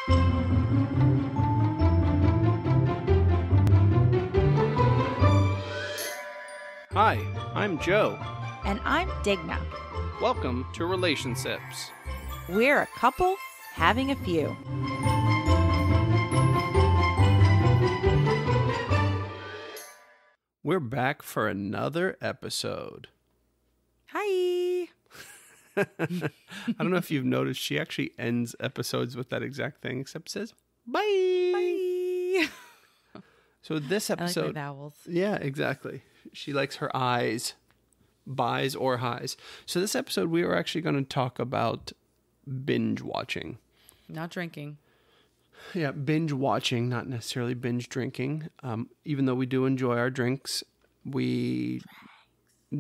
Hi, I'm Joe. And I'm Digna. Welcome to Relationships. We're a couple having a few. We're back for another episode. Hi. I don't know if you've noticed, she actually ends episodes with that exact thing, except says, bye. Bye. So this episode... I like my vowels. Yeah, exactly. She likes her eyes, buys or highs. So this episode, we are actually going to talk about binge watching. Not drinking. Yeah, binge watching, not necessarily binge drinking. Even though we do enjoy our drinks,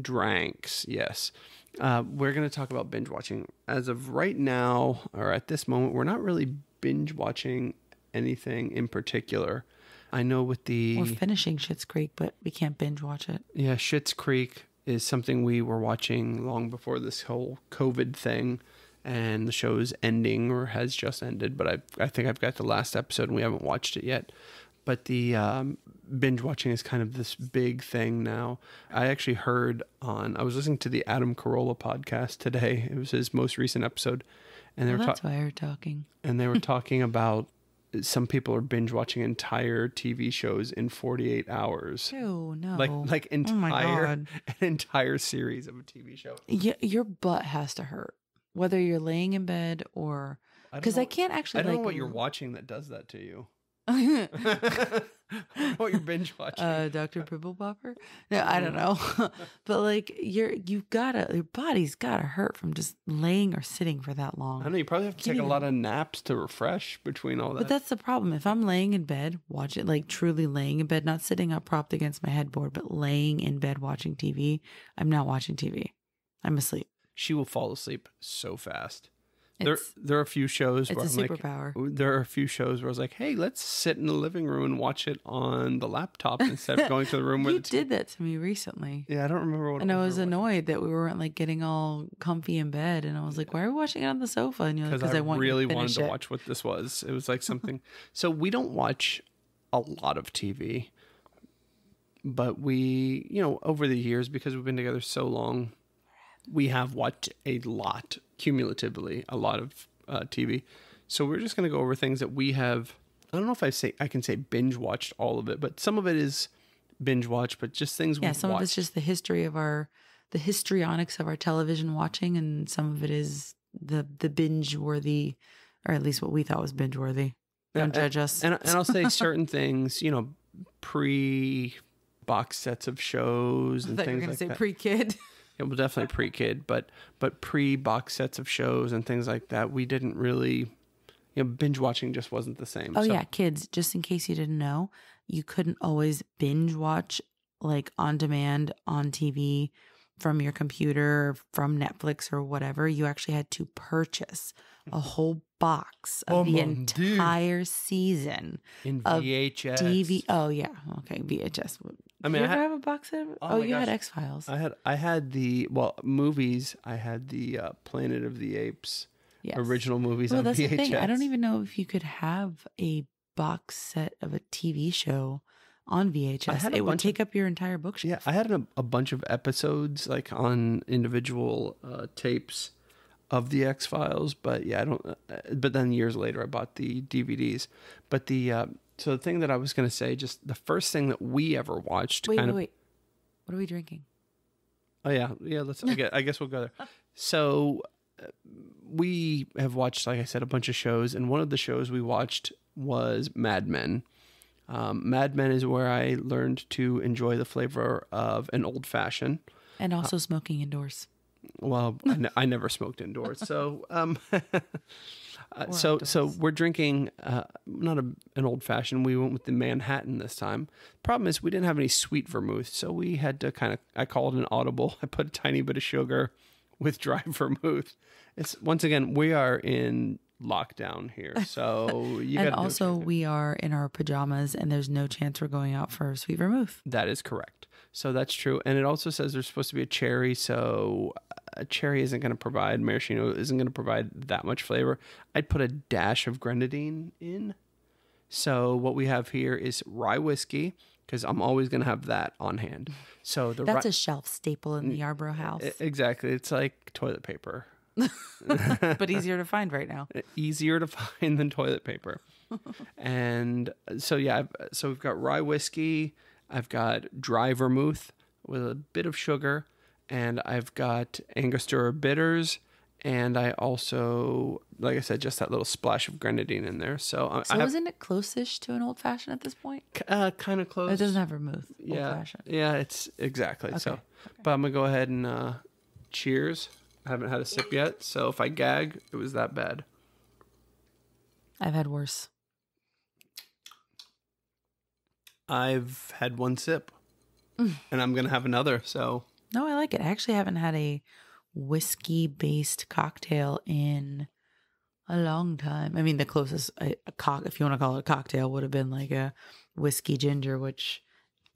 dranks, yes. We're going to talk about binge watching. As of right now, or at this moment, we're not really binge watching anything in particular. I know with We're finishing Schitt's Creek, but we can't binge watch it. Yeah, Schitt's Creek is something we were watching long before this whole COVID thing, and the show's ending or has just ended, but I think I've got the last episode and we haven't watched it yet. But the binge watching is kind of this big thing now. I actually heard I was listening to the Adam Carolla podcast today. It was his most recent episode. And that's why you're talking. And they were talking about some people are binge watching entire TV shows in 48 hours. Oh, no. Like an entire series of a TV show. Yeah, your butt has to hurt. Whether you're laying in bed or... Because I can't actually... I don't know what you're watching that does that to you. What you're binge watching? Dr. Pimple Popper? No, I don't know. But like your body's gotta hurt from just laying or sitting for that long. I know you probably have to take a lot of naps to refresh between all that. But that's the problem. If I'm laying in bed, watch it, like truly laying in bed, not sitting up propped against my headboard, but laying in bed watching TV, I'm not watching TV. I'm asleep. She will fall asleep so fast. There are a few shows where it's a superpower. There are a few shows where I was like, hey, let's sit in the living room and watch it on the laptop instead of going to the room where you did that to me recently. Yeah, I don't remember what. And I was annoyed that we weren't like getting all comfy in bed, and I was like, why are we watching it on the sofa? And you're like, because I really wanted to watch what this was. It was like something. So we don't watch a lot of TV, but we, over the years, because we've been together so long, we have watched a lot, cumulatively, a lot of TV. So we're just going to go over things that we have. I don't know if I can say binge watched all of it, but some of it is binge watched, but just things we've some watched. of it's just the histrionics of our television watching, and some of it is the binge worthy, or at least what we thought was binge worthy. Don't judge us. And I'll say certain things, pre box sets of shows and things like that. I thought you were going to say pre-kid. Yeah, well, definitely pre-kid, but pre-box sets of shows and things like that, we didn't really, binge watching just wasn't the same. Oh, yeah, kids, just in case you didn't know, you couldn't always binge watch like on demand on TV from your computer, from Netflix or whatever. You actually had to purchase a whole box of the entire season in VHS. TV. Oh, yeah. Okay, VHS. I mean, Did you ever have a box set? Oh, you had X-Files. I had the movies. I had the Planet of the Apes original movies on that's VHS. The thing. I don't even know if you could have a box set of a TV show on VHS. It would take up your entire bookshelf. Yeah, I had a bunch of episodes like on individual tapes of the X-Files, but yeah, I don't. But then years later, I bought the DVDs. But so the thing that I was going to say, just the first thing that we ever watched. Wait. What are we drinking? Oh yeah. Let's. I guess we'll go there. So we have watched, like I said, a bunch of shows, and one of the shows we watched was Mad Men. Mad Men is where I learned to enjoy the flavor of an old fashioned, and also smoking indoors. Well, I never smoked indoors, so so we're drinking not an old fashioned. We went with the Manhattan this time. Problem is, we didn't have any sweet vermouth, so we had to I called an audible. I put a tiny bit of sugar with dry vermouth. It's once again, we are in lockdown here, so you and also we are in our pajamas, and there's no chance we're going out for sweet vermouth. That is correct. So that's true, and it also says there's supposed to be a cherry. So a cherry isn't going to provide, maraschino isn't going to provide that much flavor. I'd put a dash of grenadine in. So what we have here is rye whiskey, because I'm always going to have that on hand. So that's a shelf staple in the Yarborough house. Exactly. It's like toilet paper. But easier to find right now. Easier to find than toilet paper. And so, so we've got rye whiskey. I've got dry vermouth with a bit of sugar. And I've got Angostura bitters. And I also, like I said, just that little splash of grenadine in there. So isn't it close-ish to an old-fashioned at this point? Kind of close. It doesn't have vermouth. Old-fashioned. Yeah, it's exactly. Okay. So, okay. But I'm going to go ahead and cheers. I haven't had a sip yet. So if I gag, it was that bad. I've had worse. I've had one sip. And I'm going to have another. So. No, I like it. I actually haven't had a whiskey-based cocktail in a long time. I mean, the closest if you want to call it a cocktail, would have been like a whiskey ginger, which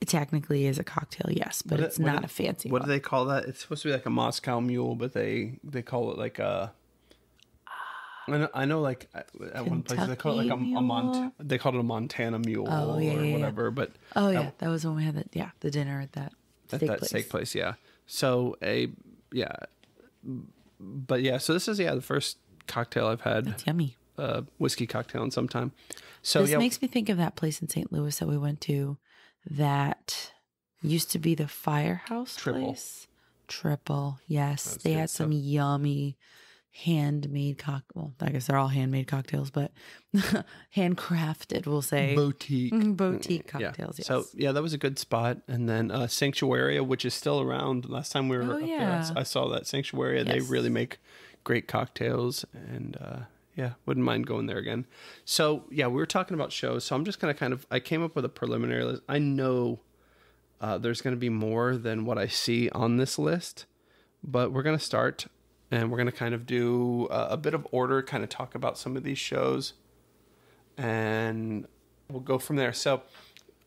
it technically is a cocktail, yes, but it's not a fancy one. What do they call that? It's supposed to be like a Moscow Mule, but they call it like a. I know, like at one place they call it like they called it a Montana Mule or whatever. Yeah. But that was when we had the dinner at that steak place. Yeah. So but yeah, so this is the first cocktail I've had. That's yummy. Whiskey cocktail in some time. So this makes me think of that place in St. Louis that we went to that used to be the Firehouse place. Triple. Yes. They had some yummy handmade well, I guess they're all handmade cocktails, but handcrafted, we'll say. Boutique cocktails, yes. So, that was a good spot. And then Sanctuaria, which is still around. Last time we were up there, I saw that Sanctuaria. Yes. They really make great cocktails. And, wouldn't mind going there again. So, we were talking about shows. So I'm just going to I came up with a preliminary list. I know there's going to be more than what I see on this list. But we're going to start... And we're going to kind of do a bit of order, kind of talk about some of these shows. And we'll go from there. So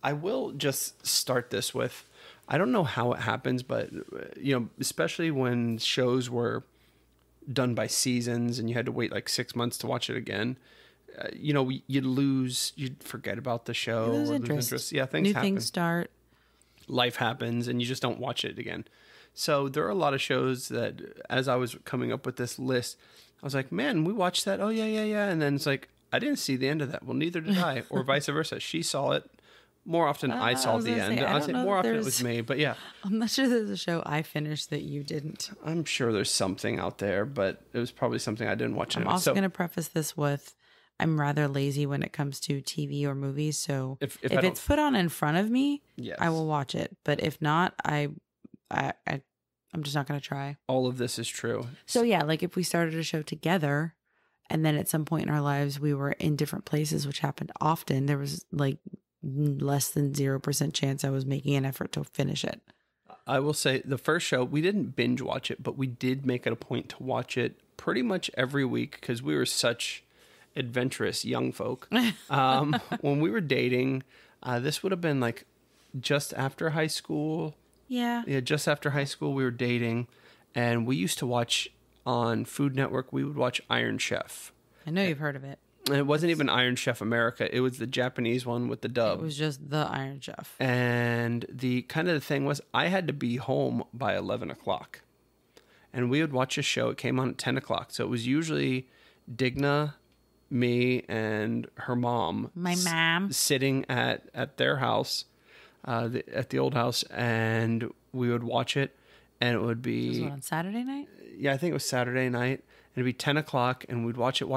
I will just start this with, I don't know how it happens, but, especially when shows were done by seasons and you had to wait like 6 months to watch it again, you'd forget about the show. Lose interest. Yeah, things happen. New things start. Life happens and you just don't watch it again. So there are a lot of shows that, as I was coming up with this list, I was like, man, we watched that. Oh, yeah. And then it's like, I didn't see the end of that. Well, neither did I. Or vice versa. She saw it. More often I saw the end. I say more often it was me. But yeah. I'm not sure there's a show I finished that you didn't. I'm sure there's something out there, but it was probably something I didn't watch. I'm also going to preface this with, I'm rather lazy when it comes to TV or movies. So if it's put on in front of me, yes, I will watch it. But if not, I'm just not going to try. All of this is true. So like if we started a show together and then at some point in our lives we were in different places, which happened often, there was like less than 0% chance I was making an effort to finish it. I will say the first show, we didn't binge watch it, but we did make it a point to watch it pretty much every week because we were such adventurous young folk. When we were dating, this would have been like just after high school. Yeah, just after high school, we were dating, and we used to watch on Food Network. We would watch Iron Chef. I know you've heard of it. And it wasn't even Iron Chef America. It was the Japanese one with the dub. It was just the Iron Chef. And the thing was, I had to be home by 11 o'clock. And we would watch a show. It came on at 10 o'clock. So it was usually Digna, me, and her mom. My mom. Sitting at their house, at the old house. And we would watch it. And it would be... Was it on Saturday night? Yeah, I think it was Saturday night. It'd be 10 o'clock, and we'd watch it.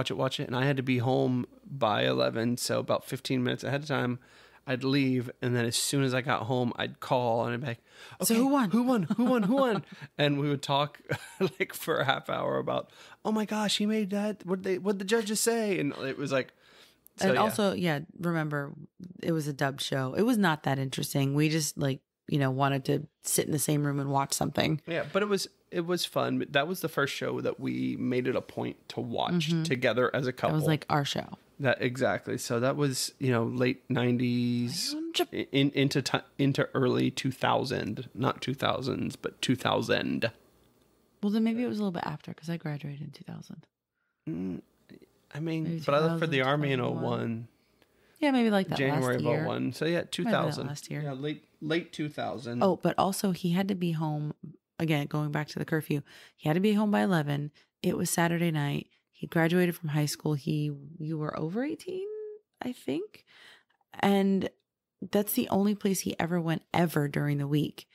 And I had to be home by 11, so about 15 minutes ahead of time, I'd leave. And then as soon as I got home, I'd call, and I'd be like, okay, so who won? Who won? And we would talk like for a half hour about, oh my gosh, he made that. What'd the judges say? And it was like... So, and also, remember, it was a dubbed show. It was not that interesting. We just, wanted to sit in the same room and watch something. Yeah, but it was fun. That was the first show that we made it a point to watch together as a couple. It was like our show. That exactly. So that was, late 90s into early 2000, not 2000s, but 2000. Well, then maybe it was a little bit after because I graduated in 2000. I mean, Maybe but I left for the 2000, Army in 2001. 01. Yeah, maybe like that January last of year. 01. So yeah, Might have been 2000. that last year. Yeah, late 2000. Oh, but also he had to be home, again, going back to the curfew. He had to be home by 11. It was Saturday night. He graduated from high school. You were over 18, I think. And that's the only place he ever went ever during the week.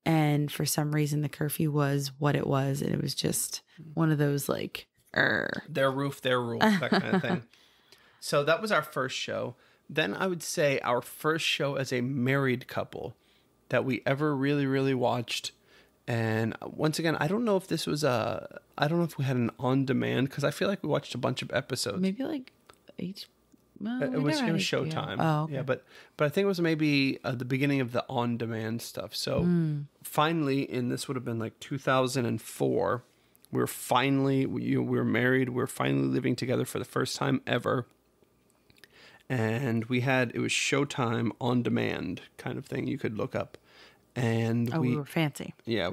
And for some reason, the curfew was what it was. And it was just one of those like, Their roof, their rules, that kind of thing. So that was our first show. Then I would say our first show as a married couple that we ever really, really watched. And once again, I don't know if this was I don't know if we had an on-demand, because I feel like we watched a bunch of episodes. Maybe like well, it was Showtime. Oh, okay. Yeah, but I think it was maybe the beginning of the on-demand stuff. So finally, and this would have been like 2004, we were married. We were finally living together for the first time ever. And it was Showtime on demand kind of thing you could look up. And we were fancy. Yeah,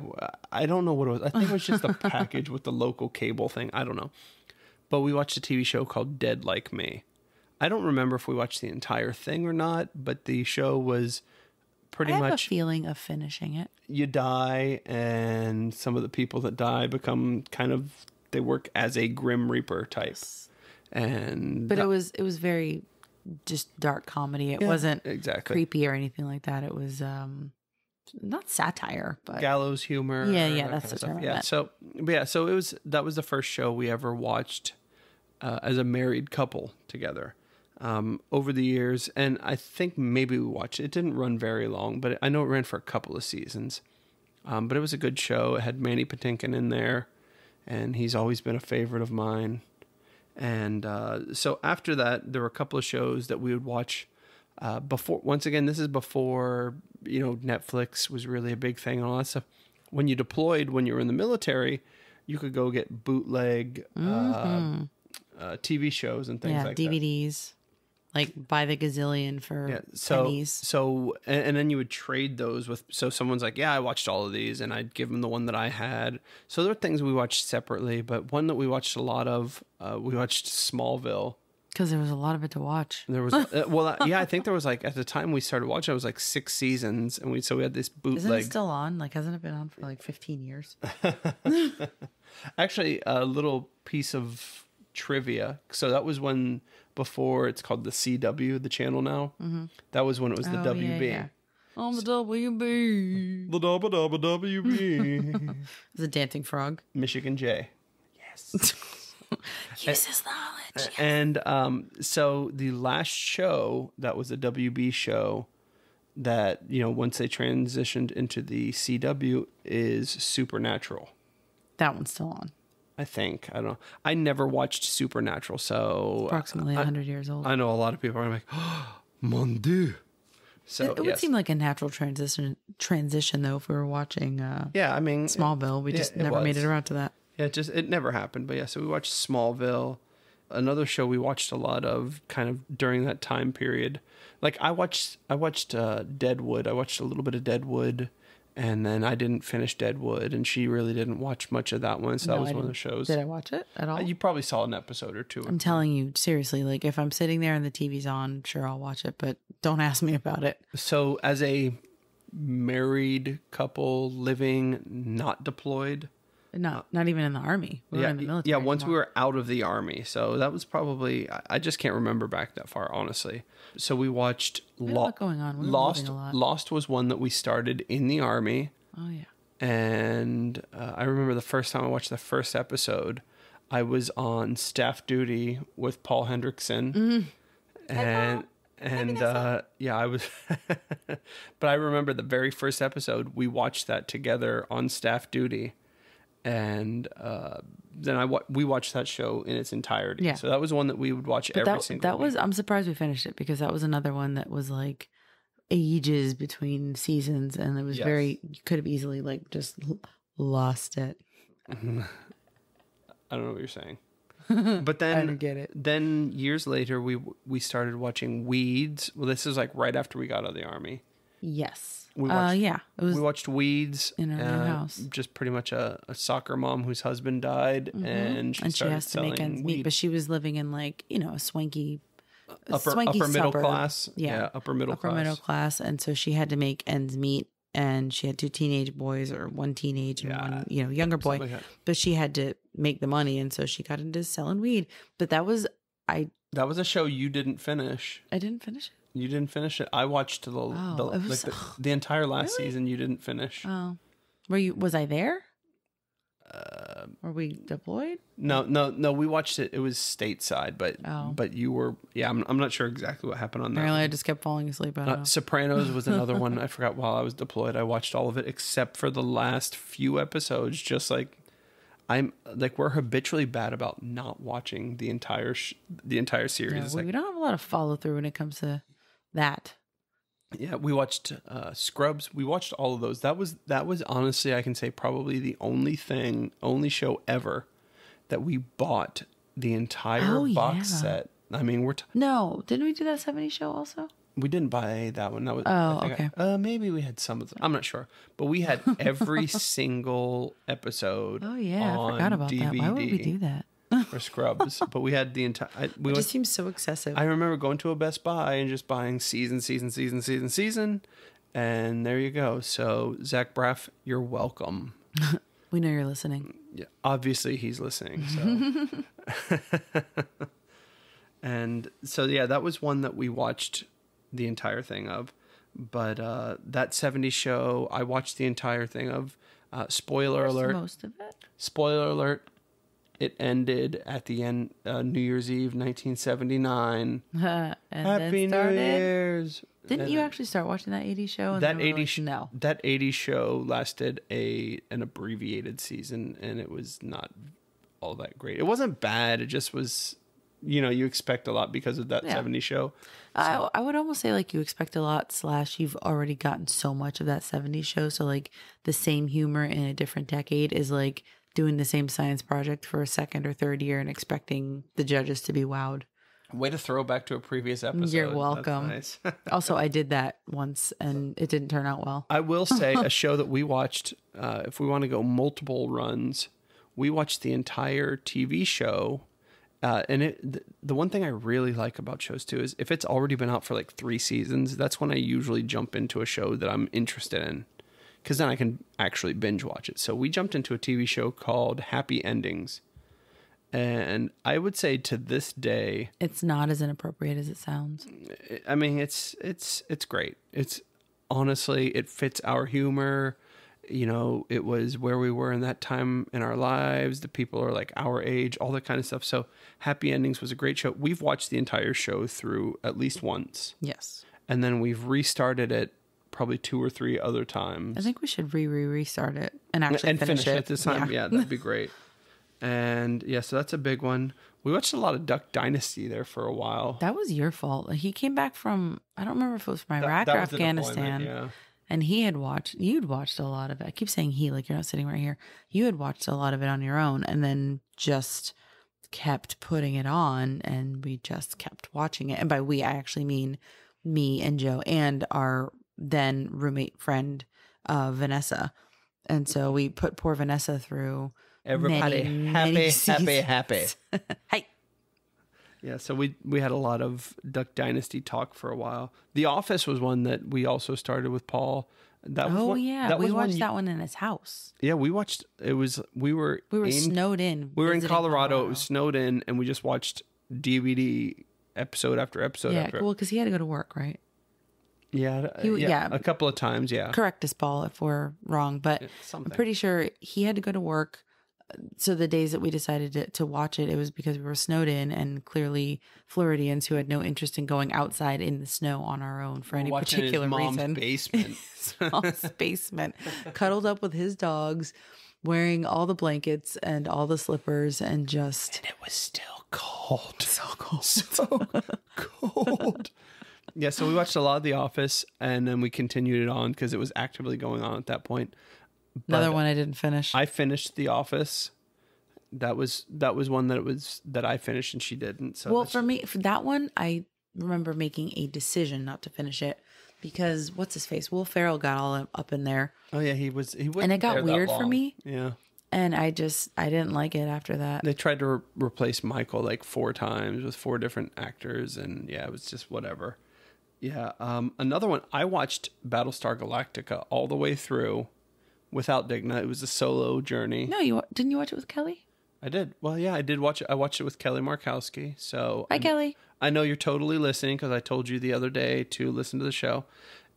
I don't know what it was. I think it was just a package with the local cable thing. I don't know. But we watched a TV show called Dead Like Me. I don't remember if we watched the entire thing or not, but the show was pretty much... I have a feeling of finishing it. You die, and some of the people that die become they work as a Grim Reaper type. But it was very just dark comedy. It wasn't exactly creepy or anything like that. It was not satire, but gallows humor. Yeah, that's the term. Yeah, so that was the first show we ever watched as a married couple together. Over the years, and I think maybe we watched it. It didn't run very long, but I know it ran for a couple of seasons. But it was a good show. It had Manny Patinkin in there, and he's always been a favorite of mine. And so after that, there were a couple of shows that we would watch before. Once again, this is before Netflix was really a big thing and all that stuff. When you deployed, when you were in the military, you could go get bootleg TV shows and things like DVDs. Like by the gazillion for pennies. So, and then you would trade those with, so someone's like, yeah, I watched all of these, and I'd give them the one that I had. So there were things we watched separately, but one that we watched a lot of, we watched Smallville. Because there was a lot of it to watch. There was, I think there was like, at the time we started watching, it was like 6 seasons, and we had this bootleg. Isn't it still on? Like, hasn't it been on for like 15 years? Actually, a little piece of trivia. So that was when, before it's called the CW, the channel now. Mm-hmm. That was when it was the WB. Yeah. On the WB. The WB. It's a dancing frog. Michigan J. Yes. Use his knowledge. Yes. And so the last show that was a WB show that, once they transitioned into the CW is Supernatural. That one's still on. I think. I don't know. I never watched Supernatural, so... Approximately 100 years old. I know a lot of people are like, oh, mon Dieu. So, it would seem like a natural transition, though, if we were watching Smallville. We just never made it around to that. Yeah, it never happened. But yeah, so we watched Smallville. Another show we watched a lot of kind of during that time period. Like, I watched Deadwood. I watched a little bit of Deadwood. And then I didn't finish Deadwood, and she really didn't watch much of that one. So that was one of the shows. Did I watch it at all? You probably saw an episode or two. I'm telling you, seriously, like if I'm sitting there and the TV's on, sure, I'll watch it, but don't ask me about it. So as a married couple living, not deployed. Not even in the army. We were in the military. Yeah, once we were out of the army. So that was probably, I just can't remember back that far, honestly. So we watched a lot going on. We were Lost. moving a lot. Lost was one that we started in the army. Oh, yeah. And I remember the first time I watched the first episode, I was on staff duty with Paul Hendrickson. Mm-hmm. I was, but I remember the very first episode, we watched that together on staff duty. And then we watched that show in its entirety. Yeah. So that was one that we would watch every single week. I'm surprised we finished it because that was another one that was like ages between seasons, and it was you could have easily like just lost it. I don't know what you're saying. But then I don't get it. Then years later we started watching Weeds. Well, this is like right after we got out of the army. Yes. We watched, yeah, it was we watched Weeds in our new house. Just pretty much a soccer mom whose husband died, and she started has to make selling ends weed. meet, but she was living in like, you know, a swanky upper middle suburb. class. Yeah, upper middle class. And so she had to make ends meet, and she had 2 teenage boys, or 1 teenage and 1, you know, younger boy. Like that. But she had to make the money, and so she got into selling weed. But that was a show you didn't finish. I didn't finish it. You didn't finish it. I watched the entire last Really? season. You didn't finish. Oh, was I there? Were we deployed? No. We watched it. It was stateside, but you were. Yeah, I'm not sure exactly what happened on that. Apparently, I just kept falling asleep. I don't know. Sopranos was another one. I forgot while I was deployed. I watched all of it except for the last few episodes. Just like we're habitually bad about not watching the entire series. Yeah, we don't have a lot of follow through when it comes to that. Yeah, we watched Scrubs. We watched all of those. That was honestly, I can say, probably the only show ever that we bought the entire box set. I mean, no, didn't we do that 70 show also? We didn't buy that one. That was okay. Maybe we had some of them. I'm not sure, but we had every single episode. Oh yeah, on I forgot about DVD that. Why would we do that? For Scrubs, but we had the entire. It just seems so excessive. I remember going to a Best Buy and just buying season, and there you go. So Zach Braff, you're welcome. We know you're listening. Yeah, obviously he's listening. So, and so yeah, that was one that we watched the entire thing of. But that 70s show, I watched the entire thing of. Spoiler alert. Most of it. Spoiler alert. It ended at the end, New Year's Eve, 1979. Happy New Year's! Didn't you actually start watching that 80s show? That 80s show lasted an abbreviated season, and it was not all that great. It wasn't bad. It just was, you expect a lot because of that 70s show. So. I would almost say like you expect a lot / you've already gotten so much of that 70s show. So like the same humor in a different decade is like doing the same science project for a second or third year and expecting the judges to be wowed. Way to throw back to a previous episode. You're welcome. That's nice. Also, I did that once and it didn't turn out well. I will say a show that we watched, if we want to go multiple runs, we watched the entire TV show. And the one thing I really like about shows too is if it's already been out for like 3 seasons, that's when I usually jump into a show that I'm interested in. Because then I can actually binge watch it. So we jumped into a TV show called Happy Endings. And I would say to this day... It's not as inappropriate as it sounds. I mean, it's great. It's honestly, it fits our humor. It was where we were in that time in our lives. The people are like our age, all that kind of stuff. So Happy Endings was a great show. We've watched the entire show through at least once. Yes. And then we've restarted it probably 2 or 3 other times. I think we should restart it and actually finish it this time. Yeah, that'd be great. And yeah, so that's a big one. We watched a lot of Duck Dynasty there for a while. That was your fault. He came back from, I don't remember if it was from Iraq or Afghanistan. Yeah. And you'd watched a lot of it. I keep saying he, like you're not sitting right here. You had watched a lot of it on your own and then just kept putting it on and we just kept watching it. And by we, I actually mean me and Joe and our then roommate friend, Vanessa. And so we put poor Vanessa through everybody many happy. Hey. Yeah, so we had a lot of Duck Dynasty talk for a while. The Office was one that we also started with Paul. We watched that one in his house. Yeah, we watched. It was we were snowed in. We were in Colorado. It was snowed in, and we just watched DVD episode after episode. Yeah, cool. Because he had to go to work, right? Yeah, a couple of times. Yeah, correct us, Paul, if we're wrong, but I'm pretty sure he had to go to work. So the days that we decided to watch it, it was because we were snowed in, and clearly Floridians who had no interest in going outside in the snow on our own for any particular reason. Basement. Mom's basement, cuddled up with his dogs, wearing all the blankets and all the slippers, and it was still cold. So cold. So cold. Yeah, so we watched a lot of The Office, and then we continued it on because it was actively going on at that point. Another one I didn't finish. I finished The Office. That was one that I finished and she didn't. So for me, for that one, I remember making a decision not to finish it because what's his face? Will Ferrell got all up in there. Oh yeah, he was. And it got weird for me. Yeah. And I didn't like it after that. They tried to replace Michael like 4 times with 4 different actors, and yeah, it was just whatever. Yeah. Another one, I watched Battlestar Galactica all the way through without Digna. It was a solo journey. No, didn't you watch it with Kelly? I did. Well, yeah, I did watch it. I watched it with Kelly Markowski. So Hi, Kelly. I know you're totally listening because I told you the other day to listen to the show.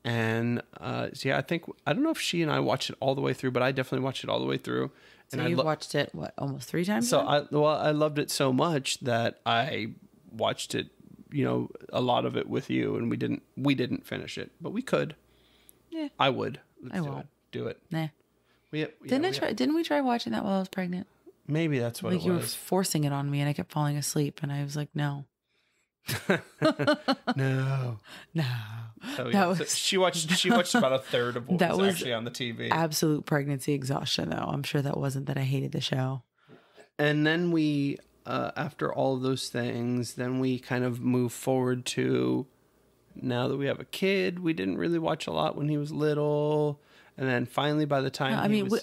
And so yeah, I don't know if she and I watched it all the way through, but I definitely watched it all the way through. So you watched it, almost 3 times? So I loved it so much that I watched it, a lot of it with you, and we didn't finish it, but we could. Yeah. I would. I won't. Do it. Nah. Didn't we try watching that while I was pregnant? Maybe that's what it was. You were forcing it on me, and I kept falling asleep, and I was like, no. No. So, yeah. So she watched about a third of what was actually on the TV. Absolute pregnancy exhaustion, though. I'm sure that wasn't that I hated the show. And then we, after all of those things, then we kind of move forward to now that we have a kid. We didn't really watch a lot when he was little. And then finally, by the time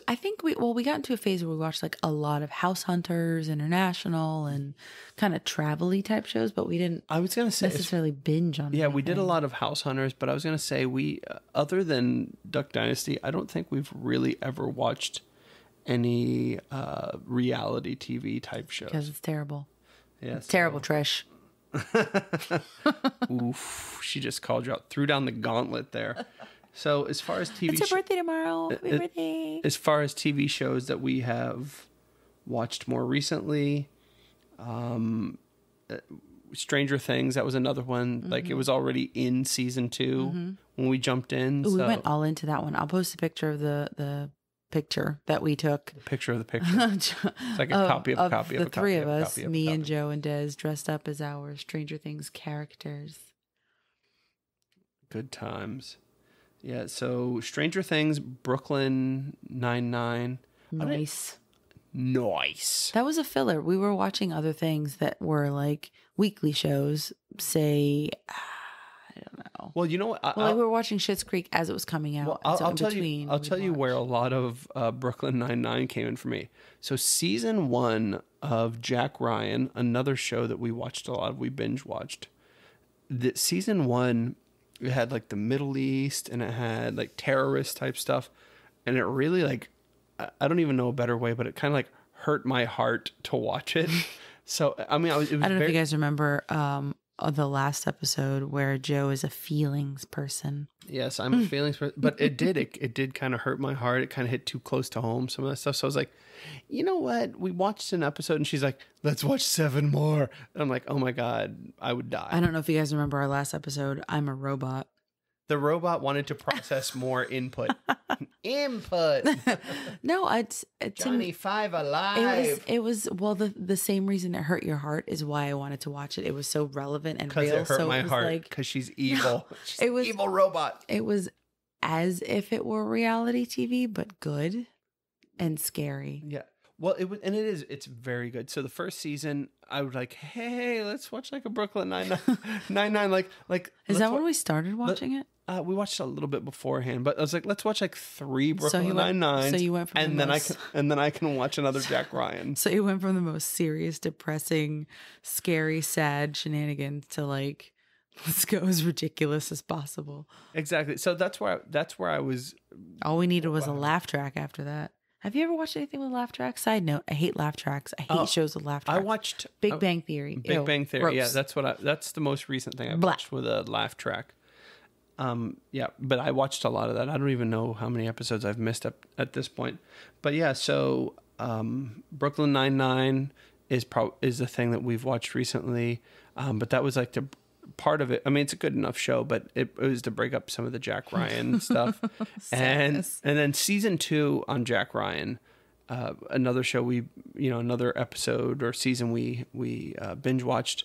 I think we got into a phase where we watched like a lot of House Hunters, International, and kind of travel-y type shows, but we didn't. I was gonna say necessarily binge on. Yeah, we did a lot of House Hunters, but I was gonna say we, other than Duck Dynasty, I don't think we've really ever watched any reality TV type shows because it's terrible. Yeah, it's terrible, Trish. Oof! She just called you out, threw down the gauntlet there. So as far as TV, it's your birthday tomorrow. Happy birthday! As far as TV shows that we have watched more recently, Stranger Things. That was another one. Mm-hmm. Like it was already in season 2 when we jumped in. Ooh, we went all into that one. I'll post a picture of the picture that we took. The picture of the picture. It's like a copy of a copy of a copy. The three of us, me and Joe and Des, dressed up as our Stranger Things characters. Good times. Yeah, so Stranger Things, Brooklyn Nine-Nine. Nice. That was a filler. We were watching other things that were like weekly shows. Say, I don't know. Well, you know what? we were watching Schitt's Creek as it was coming out. Well, I'll tell you where a lot of Brooklyn Nine-Nine came in for me. So season 1 of Jack Ryan, another show that we watched a lot of, we binge watched. Season 1... it had like the Middle East and it had like terrorist type stuff. And it really like, I don't even know a better way, but it kind of like hurt my heart to watch it. So, I mean, I don't know if you guys remember the last episode where Joe is a feelings person. Yes, I'm a feelings person, but it did kind of hurt my heart. It kind of hit too close to home, some of that stuff. So I was like, you know what? We watched an episode and she's like, let's watch 7 more. And I'm like, oh my God, I would die. I don't know if you guys remember our last episode. I'm a robot. The robot wanted to process more input. No, it's Johnny Five alive. It was the same reason it hurt your heart is why I wanted to watch it. It was so relevant and real. Because it hurt my heart. Because she's evil. She's an evil robot. It was as if it were reality TV, but good and scary. Yeah. Well, it was, and it is. It's very good. So the first season, I was like, "Hey, let's watch like a Brooklyn Nine-Nine." Like, is that when we started watching it? We watched a little bit beforehand, but I was like, "Let's watch like 3 Brooklyn Nine-Nines." So you went from and then I can watch another Jack Ryan. So you went from the most serious, depressing, scary, sad shenanigans to like, let's go as ridiculous as possible. Exactly. So that's where I was. All we needed was a laugh track after that. Have you ever watched anything with laugh tracks? Side note, I hate laugh tracks. I hate shows with laugh tracks. I watched Big Bang Theory. Big Bang Theory. Yeah, that's the most recent thing I watched with a laugh track. Yeah, but I watched a lot of that. I don't even know how many episodes I've missed up at this point. But yeah, so Brooklyn Nine-Nine is the thing that we've watched recently. But that was like the part of it. I mean, it's a good enough show, but it was to break up some of the Jack Ryan stuff. and then season 2 on Jack Ryan, another show another episode or season we binge watched.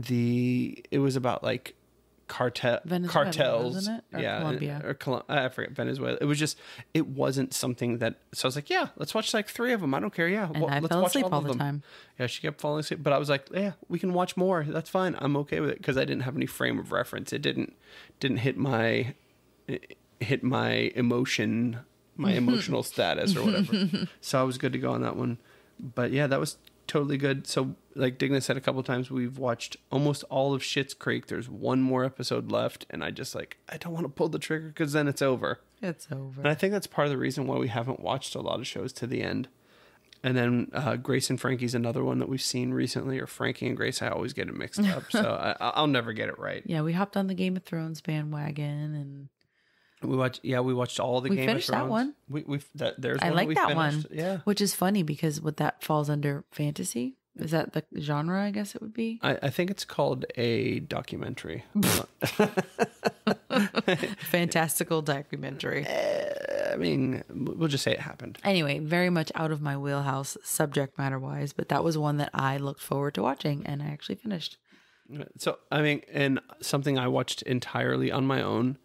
It was about like cartels, wasn't it? Or Colombia, I forget, Venezuela. It wasn't something that. So I was like, yeah, let's watch like 3 of them. I don't care. Yeah, and I let's fell watch asleep all the them. time. Yeah, she kept falling asleep, but I was like, yeah, we can watch more. That's fine. I'm okay with it because I didn't have any frame of reference. It didn't hit my hit my emotional status or whatever. So I was good to go on that one. But yeah, that was totally good. So like Digna said a couple of times, we've watched almost all of Schitt's Creek. There's one more episode left, and I don't want to pull the trigger because then it's over. It's over. And I think that's part of the reason why we haven't watched a lot of shows to the end. And then Grace and Frankie's another one that we've seen recently, or Frankie and Grace. I always get it mixed up, so I'll never get it right. Yeah, we hopped on the Game of Thrones bandwagon, and we watched all the Game of Thrones. That one. I like that one. Yeah, which is funny because that falls under fantasy. Is that the genre? I guess it would be. I think it's called a documentary. Fantastical documentary. I mean, we'll just say it happened. Anyway, very much out of my wheelhouse subject matter wise, but that was one that I looked forward to watching, and I actually finished. So, I mean, and something I watched entirely on my own,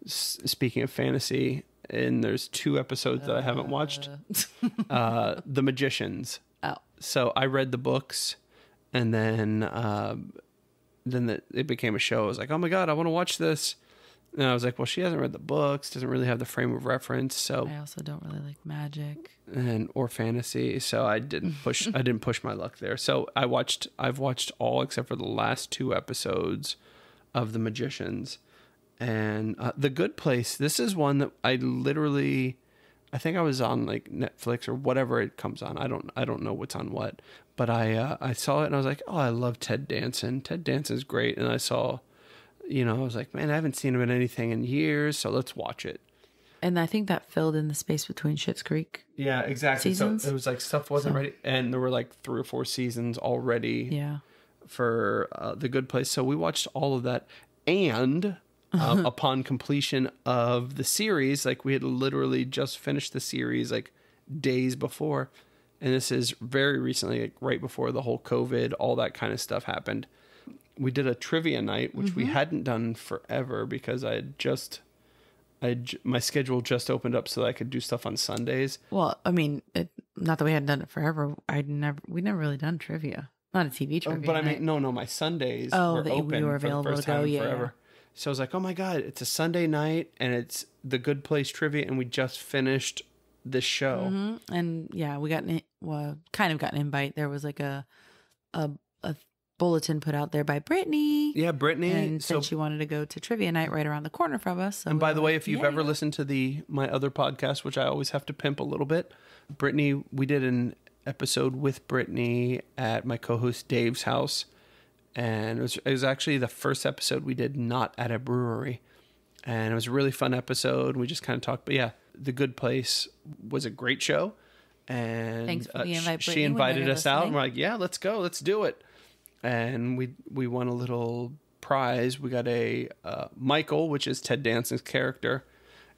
speaking of fantasy, and there's 2 episodes that I haven't watched. The Magicians. Oh. So I read the books, and then it became a show. I was like, oh my God, I want to watch this. And I was like, well, she hasn't read the books, doesn't really have the frame of reference. So I also don't really like magic or fantasy. So I didn't push my luck there. So I've watched all except for the last 2 episodes of The Magicians. And The Good Place, this is one that I think I was on like Netflix or whatever it comes on. I don't know what's on what, but I saw it and I was like, oh, I love Ted Danson. Ted Danson's great. And I saw, I was like, man, I haven't seen him in anything in years, so let's watch it. And I think that filled in the space between Schitt's Creek. Yeah, exactly. Seasons. So it was like stuff wasn't ready, and there were like 3 or 4 seasons already. Yeah. For The Good Place, so we watched all of that, and upon completion of the series, like we had literally just finished the series like days before, and this is very recently, like right before the whole COVID, all that kind of stuff happened. We did a trivia night, which we hadn't done forever because my schedule just opened up so that I could do stuff on Sundays. Well, I mean, not that we hadn't done it forever. We never really done trivia, not a TV trivia. But I mean, no, my Sundays were open. You were available for the first to go. time Yeah. forever. So I was like, oh my God, it's a Sunday night and it's The Good Place trivia, and we just finished this show. Mm-hmm. And yeah, we got kind of got an invite. There was like a bulletin put out there by Brittany. Yeah, Brittany. And said she wanted to go to trivia night right around the corner from us. So and by the way, if you've ever listened to my other podcast, which I always have to pimp a little bit, Brittany, we did an episode with Brittany at my co-host Dave's house. And it was actually the first episode we did not at a brewery. And it was a really fun episode. We just kind of talked. But yeah, The Good Place was a great show. And thanks for the invite, she invited us out. And we're like, yeah, let's go. Let's do it. And we won a little prize. We got a Michael, which is Ted Danson's character,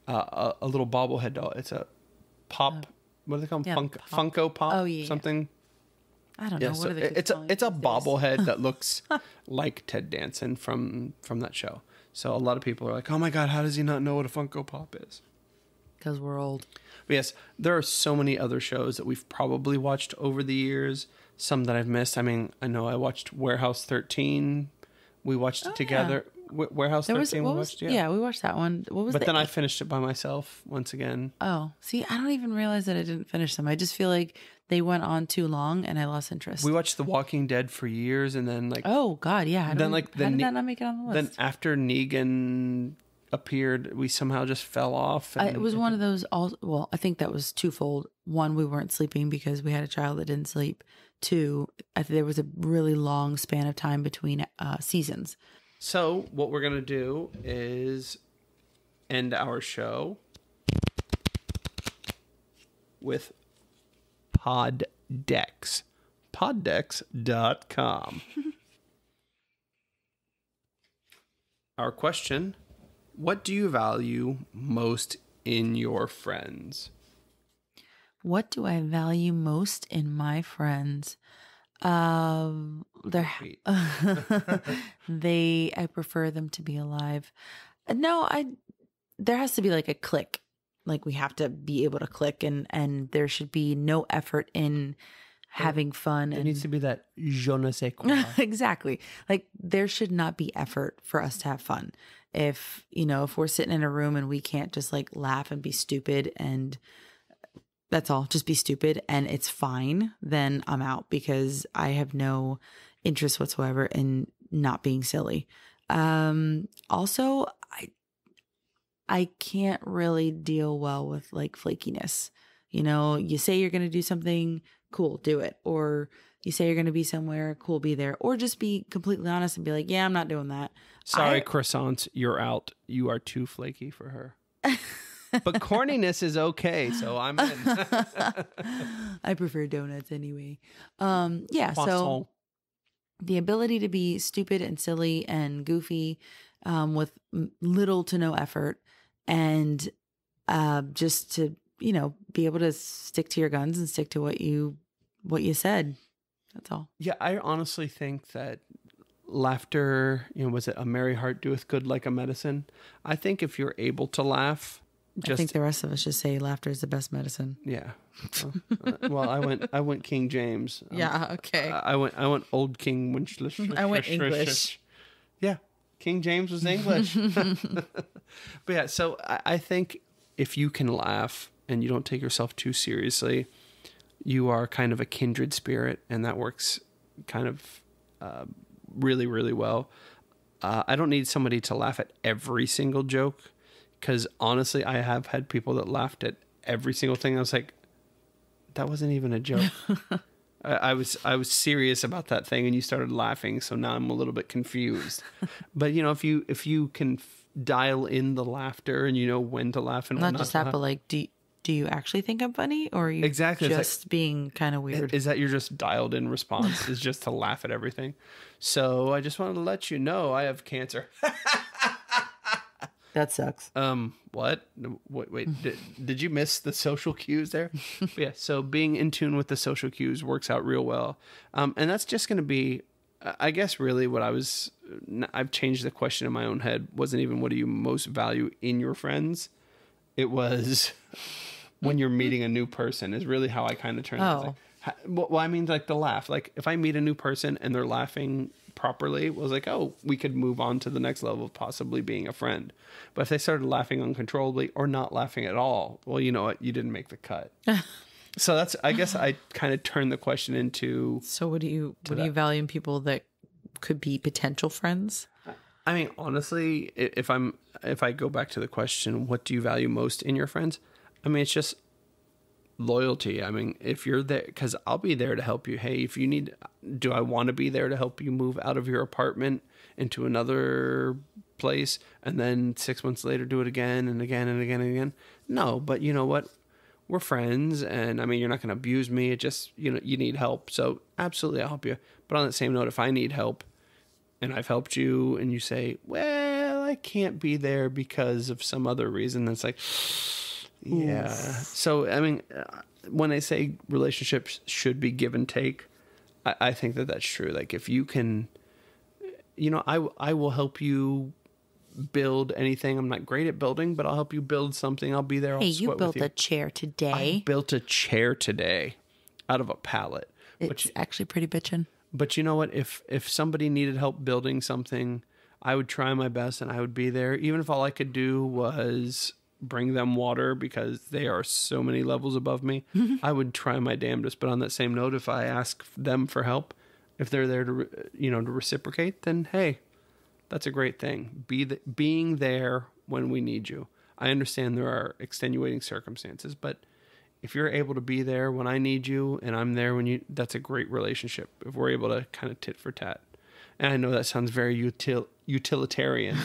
a little bobblehead doll. It's a pop. What do they call them? Funko Pop? Oh, yeah. Something. I don't know. Yeah, what so are they it's a bobblehead that looks like Ted Danson from that show. So a lot of people are like, "Oh my God, how does he not know what a Funko Pop is?" Because we're old. But yes, there are so many other shows that we've probably watched over the years. Some that I've missed. I mean, I know I watched Warehouse 13. We watched it together. Yeah. Warehouse 13 we watched. Yeah, we watched that one. What was? But then I finished it by myself once again. Oh, see, I don't even realize that I didn't finish them. I just feel like they went on too long and I lost interest. We watched The Walking Dead for years, and then like, oh God, yeah. How did that not make it on the list? Then after Negan appeared, we somehow just fell off. It was one of those. Well, I think that was twofold. One, we weren't sleeping because we had a child that didn't sleep. 2, I think there was a really long span of time between seasons. So what we're gonna do is end our show with Poddex. Poddex.com. Our question: what do you value most in your friends? What do I value most in my friends? I prefer them to be alive. No, there has to be like a click. Like we have to be able to click, and there should be no effort in having fun. There needs to be that je ne sais quoi. Exactly. Like there should not be effort for us to have fun. If, if we're sitting in a room and we can't just like laugh and be stupid and that's all, just be stupid and it's fine, then I'm out because I have no interest whatsoever in not being silly. Also, I can't really deal well with like flakiness. You say you're going to do something, cool, do it. Or you say you're going to be somewhere, cool, be there. Or just be completely honest and be like, yeah, I'm not doing that. Sorry, croissants, you're out. You are too flaky for her. But corniness is okay, so I'm in. I prefer donuts anyway. Yeah, Croissant. so the ability to be stupid and silly and goofy with little to no effort and just to, be able to stick to your guns and stick to what you said. That's all. Yeah, I honestly think that laughter, was it a merry heart doeth good like a medicine? I think if you're able to laugh, I think the rest of us just say laughter is the best medicine. Yeah. Well, I went King James. Yeah. Okay. I went old King Winchless. I went English. Yeah. King James was English. But yeah, so I think if you can laugh and you don't take yourself too seriously, you are kind of a kindred spirit, and that works kind of really, really well. I don't need somebody to laugh at every single joke, because honestly, I have had people that laughed at every single thing. I was like, that wasn't even a joke. I was serious about that thing, and you started laughing, so now I'm a little bit confused. But if you can dial in the laughter and you know when to laugh and when not just that, but like, do you actually think I'm funny, or are you exactly just being kind of weird? Is that you're just dialed in response is just to laugh at everything? So I just wanted to let you know I have cancer. That sucks. What? Wait, did you miss the social cues there? Yeah, so being in tune with the social cues works out real well. And that's just going to be, I guess, really what I've changed the question in my own head. Wasn't even what do you most value in your friends? It was when you're meeting a new person is really how I kind of turned it. Well, I mean, like the laugh. Like if I meet a new person and they're laughing properly, it was like, oh, we could move on to the next level of possibly being a friend. But if they started laughing uncontrollably or not laughing at all, well, you know what? You didn't make the cut. So that's, I guess I kind of turned the question into. So what do you value in people that could be potential friends? I mean, honestly, if I go back to the question, what do you value most in your friends? I mean, it's just loyalty. I mean, if you're there, because I'll be there to help you. Hey, if you need, do I want to be there to help you move out of your apartment into another place and then 6 months later do it again and again and again and again? No, but you know what? We're friends, and I mean, you're not going to abuse me. It just, you need help. So absolutely, I'll help you. But on that same note, if I need help and I've helped you and you say, well, I can't be there because of some other reason, that's like, yeah. So, I mean, when I say relationships should be give and take, I think that that's true. Like if you can, I will help you build anything. I'm not great at building, but I'll help you build something. I'll be there. Hey, you built a chair today. I built a chair today out of a pallet. It's actually pretty bitchin'. But you know what? If somebody needed help building something, I would try my best and I would be there. Even if all I could do was bring them water because they are so many levels above me, I would try my damnedest. But on that same note, if I ask them for help, if they're there to, to reciprocate, then hey, that's a great thing. Being there when we need you. I understand there are extenuating circumstances, but if you're able to be there when I need you and I'm there when you, that's a great relationship. If we're able to kind of tit for tat. And I know that sounds very utilitarian,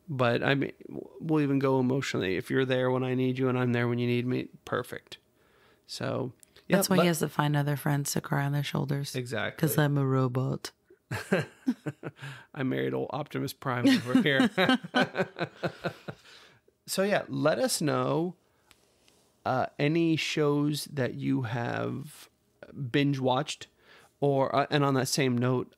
but I mean, we'll even go emotionally. If you're there when I need you and I'm there when you need me, perfect. So yeah, that's why he has to find other friends to cry on their shoulders. Exactly. Because I'm a robot. I married old Optimus Prime over here. So yeah, let us know any shows that you have binge watched, or and on that same note,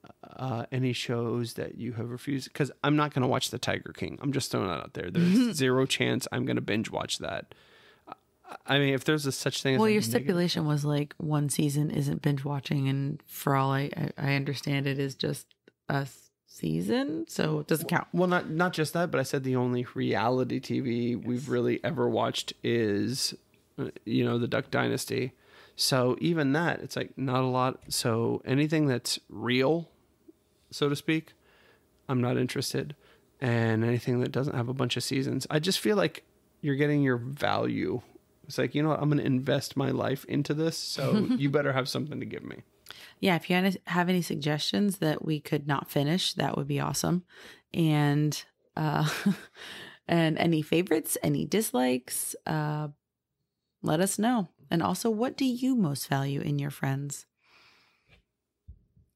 any shows that you have refused. Because I'm not going to watch The Tiger King. I'm just throwing that out there. There's zero chance I'm going to binge watch that. I mean, if there's a such thing as Well, a your negative- stipulation was like one season isn't binge watching, and for all I understand, it is just a season, so it doesn't count. Well, not just that, but I said the only reality TV we've really ever watched is, the Duck Dynasty. So even that, it's like not a lot. So anything that's real, so to speak, I'm not interested. And anything that doesn't have a bunch of seasons, I just feel like you're getting your value. It's like, you know what, I'm going to invest my life into this, so you better have something to give me. Yeah, if you have any suggestions that we could not finish, that would be awesome. And and any favorites, any dislikes, let us know. And also, what do you most value in your friends?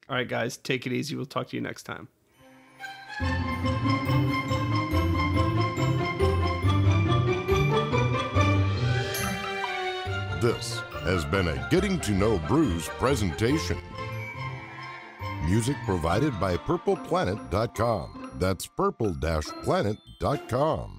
All right, guys, take it easy. We'll talk to you next time. This has been a Getting to Know Brews presentation. Music provided by purpleplanet.com. That's purple-planet.com.